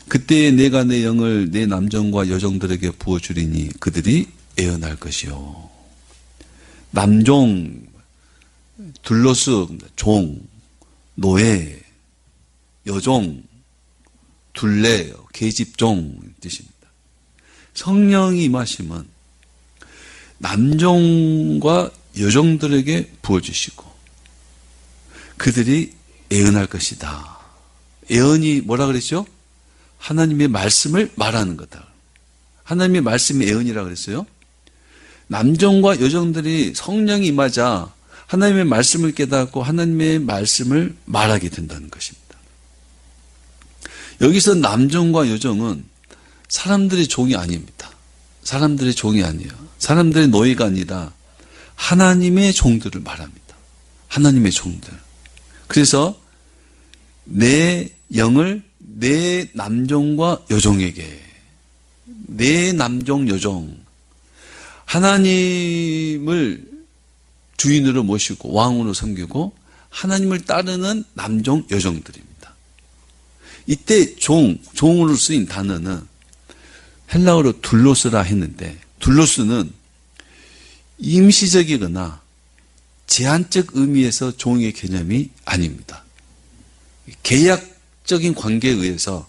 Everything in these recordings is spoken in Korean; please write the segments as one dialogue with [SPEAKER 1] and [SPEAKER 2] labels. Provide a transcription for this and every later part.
[SPEAKER 1] 그때 내가 내 영을 내 남종과 여종들에게 부어주리니 그들이 애언할 것이요. 남종, 둘로스, 종, 노예, 여종, 둘레, 계집종 뜻입니다. 성령이 임하시면 남종과 여종들에게 부어주시고 그들이 애언할 것이다. 애언이 뭐라 그랬죠? 하나님의 말씀을 말하는 거다. 하나님의 말씀이 애언이라 그랬어요. 남종과 여종들이 성령이 임하자 하나님의 말씀을 깨닫고 하나님의 말씀을 말하게 된다는 것입니다. 여기서 남종과 여종은 사람들의 종이 아닙니다. 사람들의 종이 아니에요. 사람들의 노예가 아니라 하나님의 종들을 말합니다. 하나님의 종들. 그래서 내 영을 내 남종과 여종에게, 내 남종 여종, 하나님을 주인으로 모시고 왕으로 섬기고 하나님을 따르는 남종 여종들입니다. 이때 종으로 쓰인 단어는 헬라어로 둘로스라 했는데, 둘로스는 임시적이거나 제한적 의미에서 종의 개념이 아닙니다. 계약적인 관계에 의해서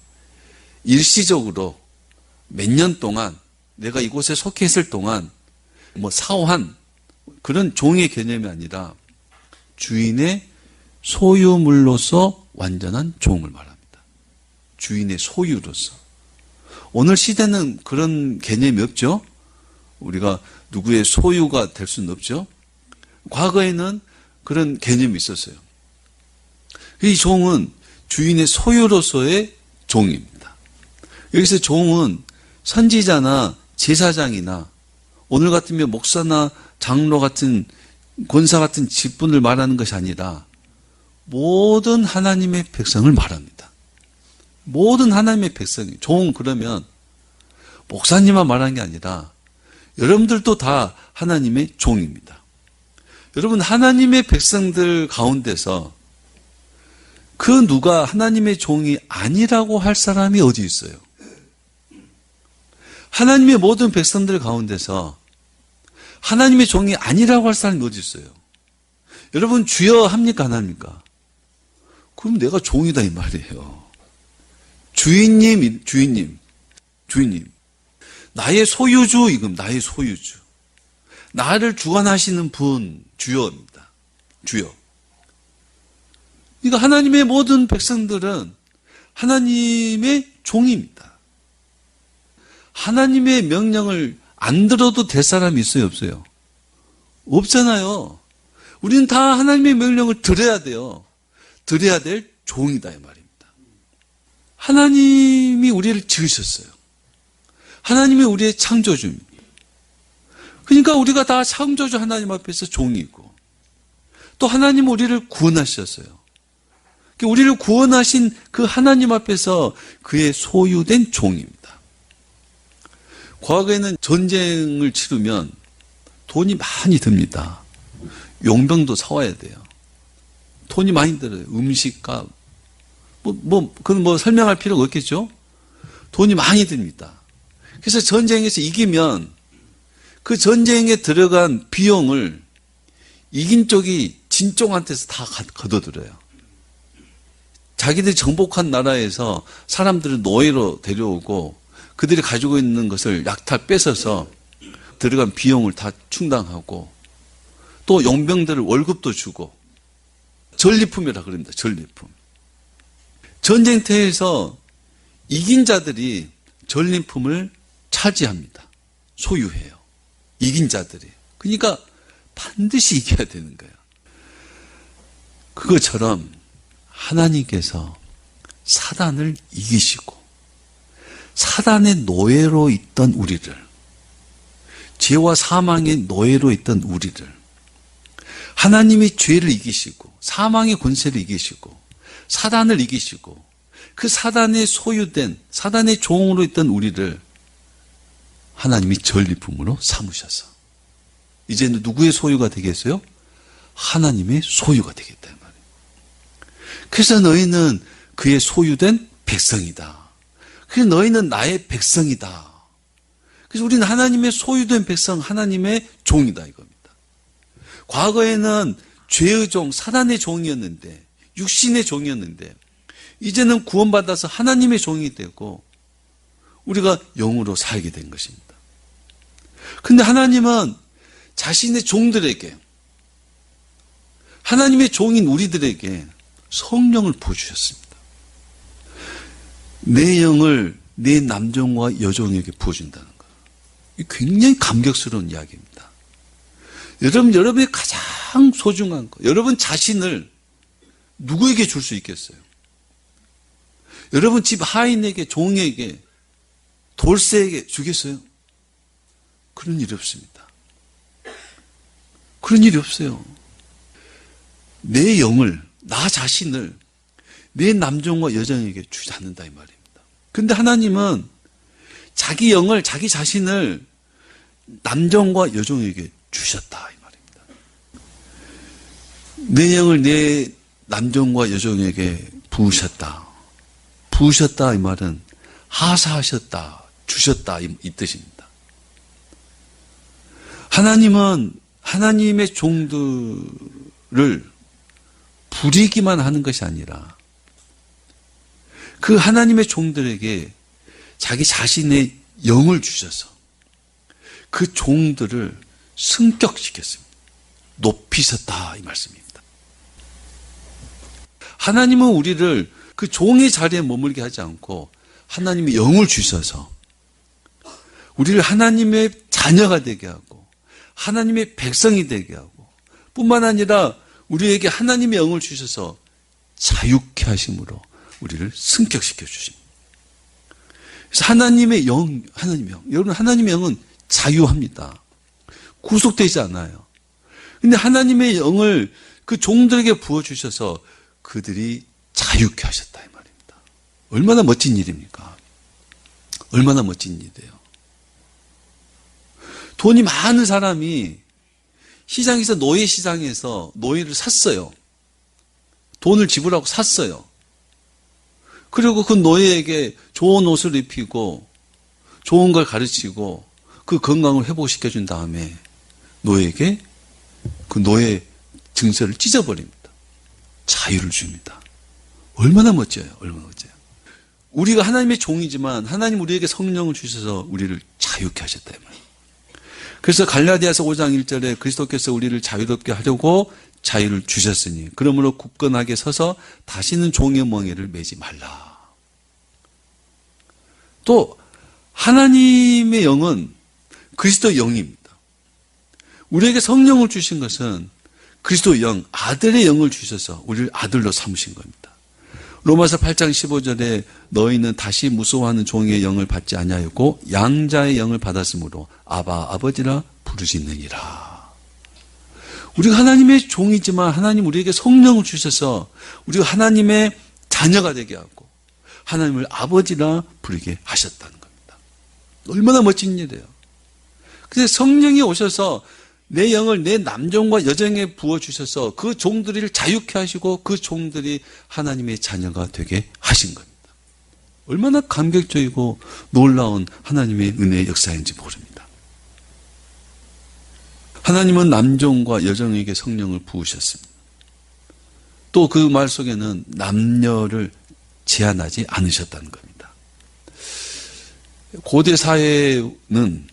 [SPEAKER 1] 일시적으로 몇 년 동안 내가 이곳에 속해 있을 동안 사오한 그런 종의 개념이 아니라 주인의 소유물로서 완전한 종을 말합니다. 주인의 소유로서. 오늘 시대는 그런 개념이 없죠. 우리가 누구의 소유가 될 수는 없죠. 과거에는 그런 개념이 있었어요. 이 종은 주인의 소유로서의 종입니다. 여기서 종은 선지자나 제사장이나 오늘 같으면 목사나 장로 같은 권사 같은 직분을 말하는 것이 아니라 모든 하나님의 백성을 말합니다. 모든 하나님의 백성이. 종 그러면 목사님만 말하는 게 아니라 여러분들도 다 하나님의 종입니다. 여러분, 하나님의 백성들 가운데서 그 누가 하나님의 종이 아니라고 할 사람이 어디 있어요? 하나님의 모든 백성들 가운데서 하나님의 종이 아니라고 할 사람이 어디 있어요? 여러분, 주여 합니까 안 합니까? 그럼 내가 종이다 이 말이에요. 주인님. 나의 소유주, 이건 나의 소유주. 나를 주관하시는 분, 주여입니다. 주여. 그러니까 하나님의 모든 백성들은 하나님의 종입니다. 하나님의 명령을 안 들어도 될 사람이 있어요, 없어요? 없잖아요. 우리는 다 하나님의 명령을 들어야 돼요. 들어야 될 종이다 이 말입니다. 하나님이 우리를 지으셨어요. 하나님이 우리의 창조주입니다. 그러니까 우리가 다 창조주 하나님 앞에서 종이고, 또 하나님은 우리를 구원하셨어요. 우리를 구원하신 그 하나님 앞에서 그의 소유된 종입니다. 과거에는 전쟁을 치르면 돈이 많이 듭니다. 용병도 사와야 돼요. 돈이 많이 들어요. 음식값. 그건 설명할 필요가 없겠죠? 돈이 많이 듭니다. 그래서 전쟁에서 이기면 그 전쟁에 들어간 비용을 이긴 쪽이 진 쪽한테서 다 거둬들어요. 자기들이 정복한 나라에서 사람들을 노예로 데려오고 그들이 가지고 있는 것을 약탈 뺏어서 들어간 비용을 다 충당하고 또 용병들을 월급도 주고 전리품이라 그럽니다. 전리품. 전쟁터에서 이긴 자들이 전리품을 차지합니다. 소유해요. 이긴 자들이. 그러니까 반드시 이겨야 되는 거예요. 그것처럼 하나님께서 사단을 이기시고 사단의 노예로 있던 우리를, 죄와 사망의 노예로 있던 우리를 하나님이 죄를 이기시고 사망의 권세를 이기시고 사단을 이기시고 그 사단의 소유된 사단의 종으로 있던 우리를 하나님이 전리품으로 삼으셔서 이제는 누구의 소유가 되겠어요? 하나님의 소유가 되겠다 말이에요. 그래서 너희는 그의 소유된 백성이다. 그래서 너희는 나의 백성이다. 그래서 우리는 하나님의 소유된 백성, 하나님의 종이다 이겁니다. 과거에는 죄의 종, 사단의 종이었는데, 육신의 종이었는데, 이제는 구원받아서 하나님의 종이 되고 우리가 영으로 살게 된 것입니다. 근데 하나님은 자신의 종들에게, 하나님의 종인 우리들에게 성령을 부어주셨습니다. 내 영을 내 남종과 여종에게 부어준다는 것. 이 굉장히 감격스러운 이야기입니다. 여러분의 가장 소중한 것, 여러분 자신을 누구에게 줄 수 있겠어요? 여러분 집 하인에게, 종에게, 돌쇠에게 주겠어요? 그런 일이 없습니다. 그런 일이 없어요. 내 영을, 나 자신을 내 남종과 여종에게 주지 않는다 이 말입니다. 근데 하나님은 자기 영을, 자기 자신을 남종과 여종에게 주셨다 이 말입니다. 내 영을 내 남종과 여종에게 부으셨다. 부으셨다 이 말은 하사하셨다, 주셨다 이 뜻입니다. 하나님은 하나님의 종들을 부리기만 하는 것이 아니라 그 하나님의 종들에게 자기 자신의 영을 주셔서 그 종들을 승격시켰습니다. 높이셨다 이 말씀입니다. 하나님은 우리를 그 종의 자리에 머물게 하지 않고 하나님의 영을 주셔서 우리를 하나님의 자녀가 되게 하고 하나님의 백성이 되게 하고 뿐만 아니라 우리에게 하나님의 영을 주셔서 자유케 하심으로 우리를 승격시켜 주십니다. 그래서 하나님의 영, 여러분 하나님의 영은 자유합니다. 구속되지 않아요. 근데 하나님의 영을 그 종들에게 부어주셔서 그들이 자유케 하셨다 이 말입니다. 얼마나 멋진 일입니까? 얼마나 멋진 일이에요. 돈이 많은 사람이 시장에서 노예 시장에서 노예를 샀어요. 돈을 지불하고 샀어요. 그리고 그 노예에게 좋은 옷을 입히고 좋은 걸 가르치고 그 건강을 회복시켜준 다음에 노예에게 그 노예 증서를 찢어버립니다. 자유를 줍니다. 얼마나 멋져요. 얼마나 멋져요. 우리가 하나님의 종이지만 하나님 우리에게 성령을 주셔서 우리를 자유케 하셨다 이 말이에요. 그래서 갈라디아서 5장 1절에 그리스도께서 우리를 자유롭게 하려고 자유를 주셨으니 그러므로 굳건하게 서서 다시는 종의 멍에를 매지 말라. 또 하나님의 영은 그리스도 영입니다. 우리에게 성령을 주신 것은 그리스도 영, 아들의 영을 주셔서 우리를 아들로 삼으신 겁니다. 로마서 8장 15절에 너희는 다시 무서워하는 종의 영을 받지 아니하였고 양자의 영을 받았으므로 아바 아버지라 부르짖느니라. 우리가 하나님의 종이지만 하나님 우리에게 성령을 주셔서 우리가 하나님의 자녀가 되게 하고 하나님을 아버지라 부르게 하셨다는 겁니다. 얼마나 멋진 일이에요. 그래서 성령이 오셔서 내 영을 내 남종과 여종에 부어주셔서 그 종들을 자유케 하시고 그 종들이 하나님의 자녀가 되게 하신 겁니다. 얼마나 감격적이고 놀라운 하나님의 은혜의 역사인지 모릅니다. 하나님은 남종과 여종에게 성령을 부으셨습니다. 또 그 말 속에는 남녀를 제한하지 않으셨다는 겁니다. 고대 사회는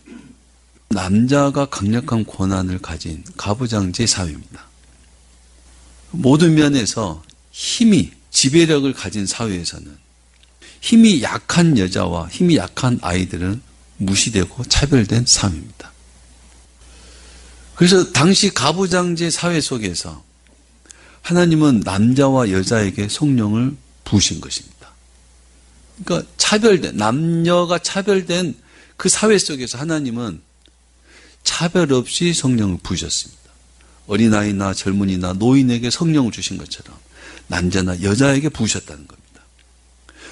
[SPEAKER 1] 남자가 강력한 권한을 가진 가부장제 사회입니다. 모든 면에서 힘이, 지배력을 가진 사회에서는 힘이 약한 여자와 힘이 약한 아이들은 무시되고 차별된 사회입니다. 그래서 당시 가부장제 사회 속에서 하나님은 남자와 여자에게 성령을 부으신 것입니다. 그러니까 남녀가 차별된 그 사회 속에서 하나님은 차별 없이 성령을 부으셨습니다. 어린아이나 젊은이나 노인에게 성령을 주신 것처럼 남자나 여자에게 부으셨다는 겁니다.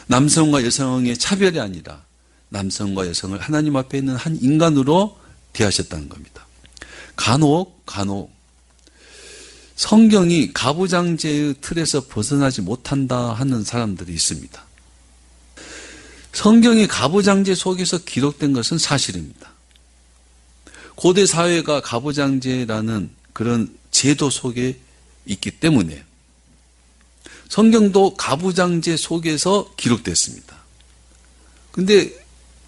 [SPEAKER 1] 남성과 여성의 차별이 아니라 남성과 여성을 하나님 앞에 있는 한 인간으로 대하셨다는 겁니다. 간혹 성경이 가부장제의 틀에서 벗어나지 못한다 하는 사람들이 있습니다. 성경이 가부장제 속에서 기록된 것은 사실입니다. 고대 사회가 가부장제라는 그런 제도 속에 있기 때문에 성경도 가부장제 속에서 기록됐습니다. 근데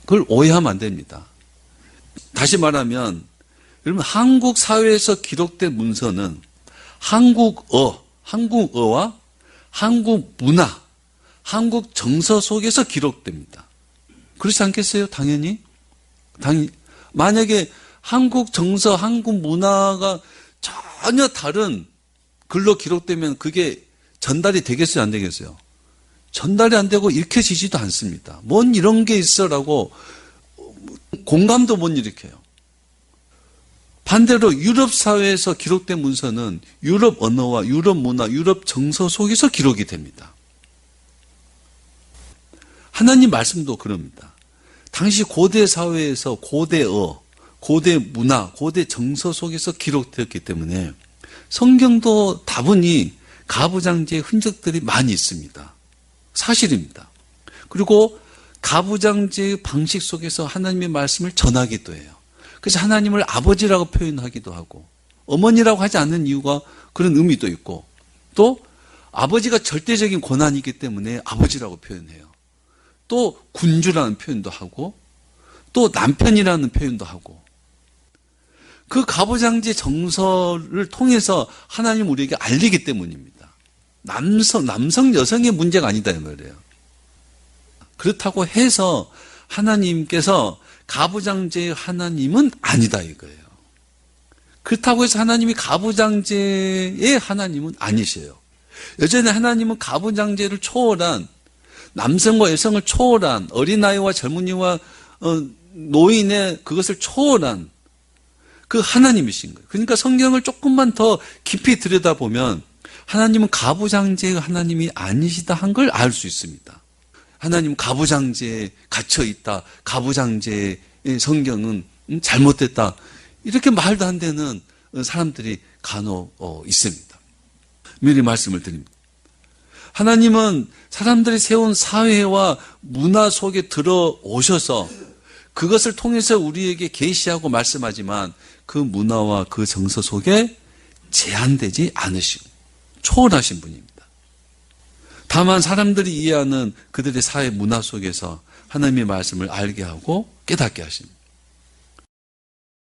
[SPEAKER 1] 그걸 오해하면 안 됩니다. 다시 말하면 여러분 한국 사회에서 기록된 문서는 한국어와 한국 문화, 한국 정서 속에서 기록됩니다. 그렇지 않겠어요? 당연히. 만약에 한국 정서, 한국 문화가 전혀 다른 글로 기록되면 그게 전달이 되겠어요? 안 되겠어요? 전달이 안 되고 읽혀지지도 않습니다. 뭔 이런 게 있어라고 공감도 못 일으켜요. 반대로 유럽 사회에서 기록된 문서는 유럽 언어와 유럽 문화, 유럽 정서 속에서 기록이 됩니다. 하나님 말씀도 그럽니다. 당시 고대 사회에서 고대어, 고대 문화, 고대 정서 속에서 기록되었기 때문에 성경도 다분히 가부장제의 흔적들이 많이 있습니다. 사실입니다. 그리고 가부장제의 방식 속에서 하나님의 말씀을 전하기도 해요. 그래서 하나님을 아버지라고 표현하기도 하고 어머니라고 하지 않는 이유가 그런 의미도 있고 또 아버지가 절대적인 권한이기 때문에 아버지라고 표현해요. 또 군주라는 표현도 하고 또 남편이라는 표현도 하고 그 가부장제 정서를 통해서 하나님 우리에게 알리기 때문입니다. 남성, 여성의 문제가 아니다 이 말이에요. 그렇다고 해서 하나님께서 가부장제의 하나님은 아니다 이거예요. 그렇다고 해서 하나님이 가부장제의 하나님은 아니세요. 여전히 하나님은 가부장제를 초월한 남성과 여성을 초월한 어린아이와 젊은이와 노인의 그것을 초월한 그 하나님이신 거예요. 그러니까 성경을 조금만 더 깊이 들여다보면 하나님은 가부장제의 하나님이 아니시다 한 걸 알 수 있습니다. 하나님은 가부장제에 갇혀있다. 가부장제의 성경은 잘못됐다. 이렇게 말도 안 되는 사람들이 간혹 있습니다. 미리 말씀을 드립니다. 하나님은 사람들이 세운 사회와 문화 속에 들어오셔서 그것을 통해서 우리에게 계시하고 말씀하지만 그 문화와 그 정서 속에 제한되지 않으시고 초월하신 분입니다. 다만 사람들이 이해하는 그들의 사회 문화 속에서 하나님의 말씀을 알게 하고 깨닫게 하십니다.